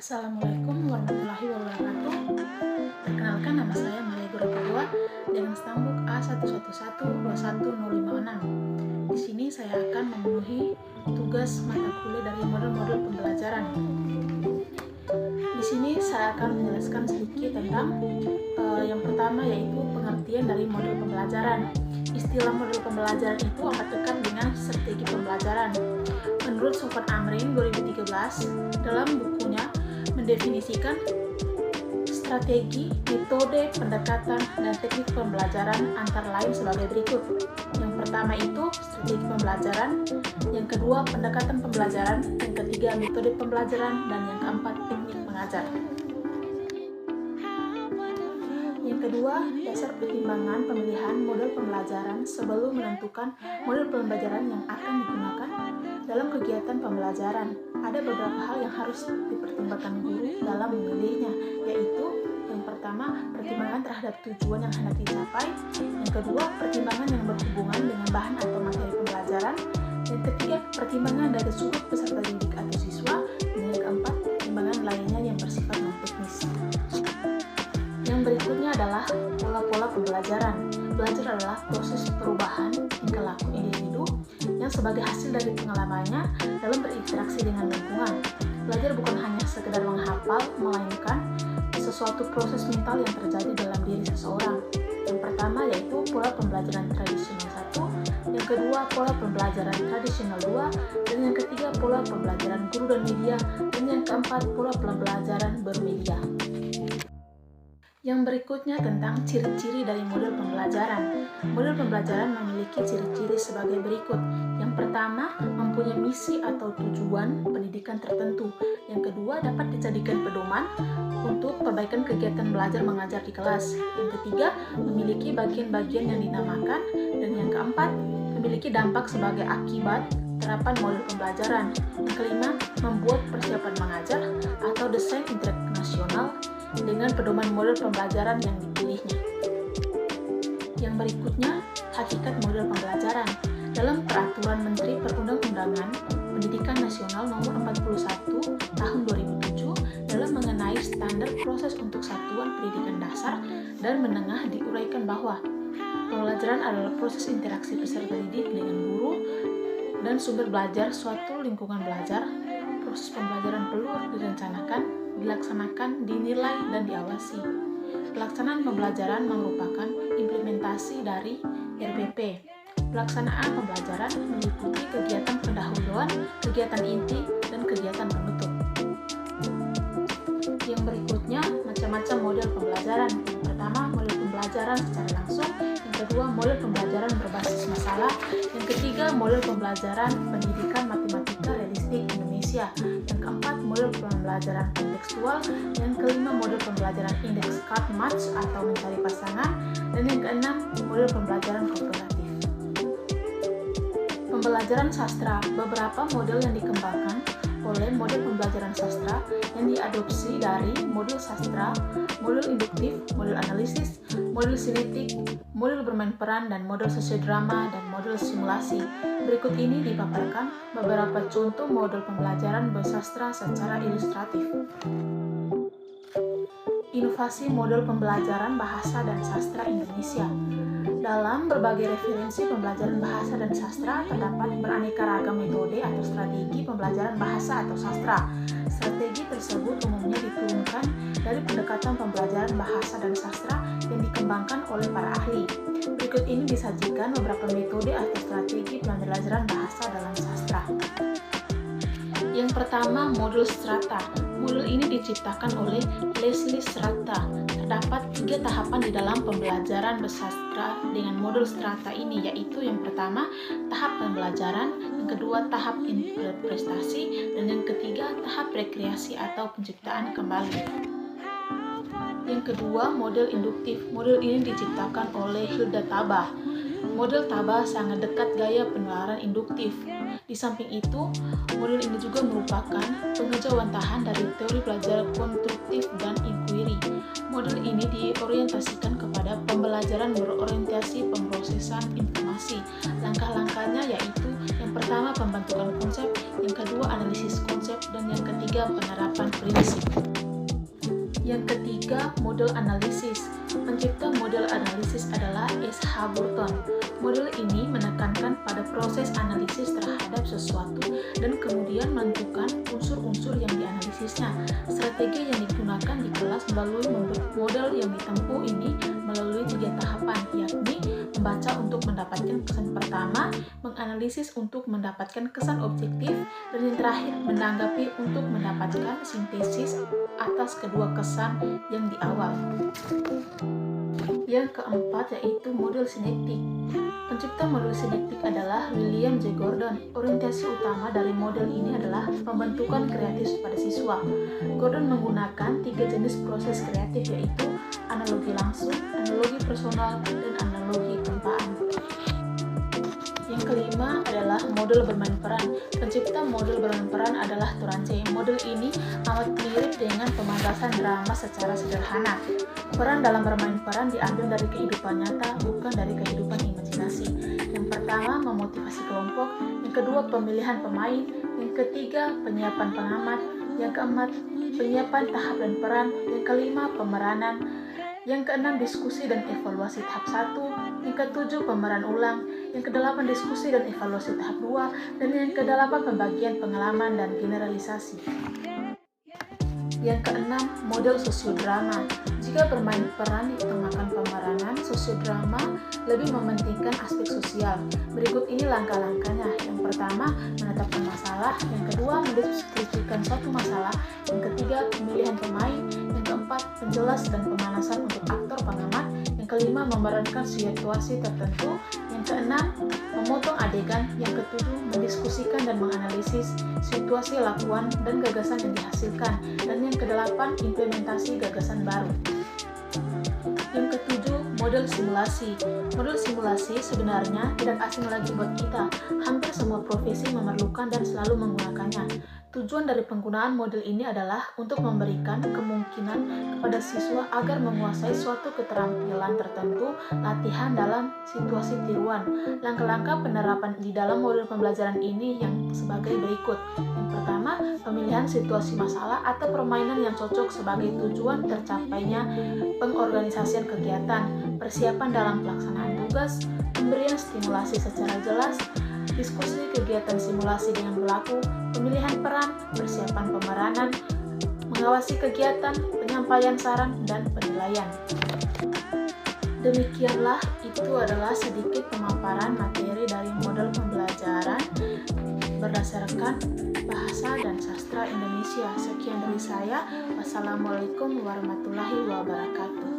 Assalamualaikum warahmatullahi wabarakatuh. Perkenalkan, nama saya Maria Guru Kedua dengan stambuk A111210556. Di sini saya akan memenuhi tugas mata kuliah dari model-model pembelajaran. Di sini saya akan menjelaskan sedikit tentang yang pertama, yaitu pengertian dari model pembelajaran. Istilah model pembelajaran itu amat dekat dengan strategi pembelajaran. Menurut Sofwan Amrin 2013 dalam bukunya mendefinisikan strategi, metode, pendekatan, dan teknik pembelajaran antara lain sebagai berikut. Yang pertama itu strategi pembelajaran, yang kedua pendekatan pembelajaran, yang ketiga metode pembelajaran, dan yang keempat teknik mengajar. Yang kedua, dasar pertimbangan pemilihan model pembelajaran sebelum menentukan model pembelajaran yang akan digunakan dalam kegiatan pembelajaran. Ada beberapa hal yang harus dipertimbangkan guru dalam memilihnya, yaitu yang pertama, pertimbangan terhadap tujuan yang hendak dicapai. Yang kedua, pertimbangan yang berhubungan dengan bahan atau materi pembelajaran. Yang ketiga, pertimbangan dari sudut peserta didik atau siswa. Dan yang keempat, pertimbangan lainnya yang bersifat non-teknis. Yang berikutnya adalah pola-pola pembelajaran. Belajar adalah proses perubahan tingkah laku individu yang sebagai hasil dari pengalamannya dalam berinteraksi dengan lingkungan. Belajar bukan hanya sekedar menghafal, melainkan sesuatu proses mental yang terjadi dalam diri seseorang. Yang pertama yaitu pola pembelajaran tradisional 1, yang kedua pola pembelajaran tradisional 2, dan yang ketiga pola pembelajaran guru dan media, dan yang keempat pola pembelajaran bermedia. Yang berikutnya tentang ciri-ciri dari model pembelajaran. Model pembelajaran memiliki ciri-ciri sebagai berikut. Yang pertama, mempunyai misi atau tujuan pendidikan tertentu. Yang kedua, dapat dijadikan pedoman untuk perbaikan kegiatan belajar mengajar di kelas. Yang ketiga, memiliki bagian-bagian yang dinamakan. Dan yang keempat, memiliki dampak sebagai akibat terapan model pembelajaran. Yang kelima, membuat persiapan mengajar atau desain internasional dengan pedoman model pembelajaran yang dipilihnya. Yang berikutnya, hakikat model pembelajaran. Dalam Peraturan Menteri Perundang-undangan Pendidikan Nasional Nomor 41 Tahun 2007 dalam mengenai standar proses untuk satuan pendidikan dasar dan menengah diuraikan bahwa pembelajaran adalah proses interaksi peserta didik dengan guru dan sumber belajar suatu lingkungan belajar. Proses pembelajaran perlu direncanakan, dilaksanakan, dinilai, dan diawasi. Pelaksanaan pembelajaran merupakan implementasi dari RPP. Pelaksanaan pembelajaran meliputi kegiatan pendahuluan, kegiatan inti, dan kegiatan penutup. Yang berikutnya, macam-macam model pembelajaran. Yang pertama, model pembelajaran secara langsung. Yang kedua, model pembelajaran berbasis masalah. Yang ketiga, model pembelajaran pendidikan matematika realistik Indonesia. Yang keempat, model pembelajaran kontekstual. Yang kelima, model pembelajaran indeks card match atau mencari pasangan. Dan yang keenam, model pembelajaran kooperatif. Pembelajaran sastra. Beberapa model yang dikembangkan oleh model pembelajaran sastra yang diadopsi dari model sastra, model induktif, model analisis, model sinetik, model bermain peran, dan model sosiodrama, dan model simulasi. Berikut ini dipaparkan beberapa contoh model pembelajaran bersastra secara ilustratif. Inovasi model pembelajaran bahasa dan sastra Indonesia. Dalam berbagai referensi pembelajaran bahasa dan sastra terdapat beraneka ragam metode atau strategi pembelajaran bahasa atau sastra. Strategi tersebut umumnya diturunkan dari pendekatan pembelajaran bahasa dan sastra yang dikembangkan oleh para ahli. Berikut ini disajikan beberapa metode atau strategi pembelajaran bahasa dalam sastra. Yang pertama, modul strata. Modul ini diciptakan oleh Leslie Strata. Terdapat 3 tahapan di dalam pembelajaran bersastra dengan modul strata ini, yaitu yang pertama, tahap pembelajaran, yang kedua, tahap interpretasi, dan yang ketiga, tahap rekreasi atau penciptaan kembali. Yang kedua, model induktif. Model ini diciptakan oleh Hilda Tabah. Model Taba sangat dekat gaya penularan induktif. Di samping itu, model ini juga merupakan pengejawantahan dari teori belajar konstruktif dan inquiry. Model ini diorientasikan kepada pembelajaran berorientasi pemrosesan informasi. Langkah-langkahnya yaitu yang pertama pembentukan konsep, yang kedua analisis konsep, dan yang ketiga penerapan prinsip. Yang ketiga, model analisis. Pencipta model analisis adalah S.H. Burton. Model ini menekankan pada proses analisis terhadap sesuatu dan kemudian menentukan unsur-unsur yang dianalisisnya. Strategi yang digunakan di kelas melalui model yang ditempuh ini melalui 3 tahapan, yakni membaca untuk mendapatkan kesan pertama, menganalisis untuk mendapatkan kesan objektif, dan yang terakhir menanggapi untuk mendapatkan sintesis atas kedua kesan yang di awal. Yang keempat yaitu model sinektik. Pencipta model sinektik adalah William J. Gordon. Orientasi utama dari model ini adalah pembentukan kreatif pada siswa. Gordon menggunakan 3 jenis proses kreatif yaitu analogi langsung, analogi personal, dan analogi gempaan. Yang kelima adalah model bermain peran. Pencipta model bermain peran adalah Turance. Model ini amat mirip dengan pemangkasan drama secara sederhana. Peran dalam bermain peran diambil dari kehidupan nyata, bukan dari kehidupan imajinasi. Yang pertama, memotivasi kelompok. Yang kedua, pemilihan pemain. Yang ketiga, penyiapan pengamat. Yang keempat, penyiapan tahap dan peran. Yang kelima, pemeranan. Yang keenam, diskusi dan evaluasi tahap 1. Yang ketujuh, pemeran ulang. Yang kedelapan, diskusi dan evaluasi tahap 2. Dan yang kedelapan, pembagian pengalaman dan generalisasi. Yang keenam, model sosiodrama. Jika bermain peran ditengahkan pemeranan, sosiodrama lebih mementingkan aspek sosial. Berikut ini langkah-langkahnya. Yang pertama, menetapkan masalah. Yang kedua, mendeskripsikan suatu masalah. Yang ketiga, pemilihan pemain. Yang keempat, penjelas dan pemanasan untuk aktor pengamat. Yang kelima, memerankan situasi tertentu. Yang keenam, memotong adegan. Yang ketujuh, mendiskusikan dan menganalisis situasi, lakuan, dan gagasan yang dihasilkan. Dan yang kedelapan, implementasi gagasan baru. Yang ketujuh, model simulasi. Model simulasi sebenarnya tidak asing lagi buat kita. Hampir semua profesi memerlukan dan selalu menggunakannya. Tujuan dari penggunaan model ini adalah untuk memberikan kemungkinan kepada siswa agar menguasai suatu keterampilan tertentu, latihan dalam situasi tiruan. Langkah-langkah penerapan di dalam model pembelajaran ini yang sebagai berikut. Yang pertama, pemilihan situasi masalah atau permainan yang cocok sebagai tujuan tercapainya pengorganisasian kegiatan, persiapan dalam pelaksanaan tugas, pemberian stimulasi secara jelas, diskusi kegiatan simulasi dengan berlaku, pemilihan peran, persiapan pemeranan, mengawasi kegiatan, penyampaian saran, dan penilaian. Demikianlah itu adalah sedikit pemaparan materi dari model pembelajaran berdasarkan bahasa dan sastra Indonesia. Sekian dari saya. Wassalamualaikum warahmatullahi wabarakatuh.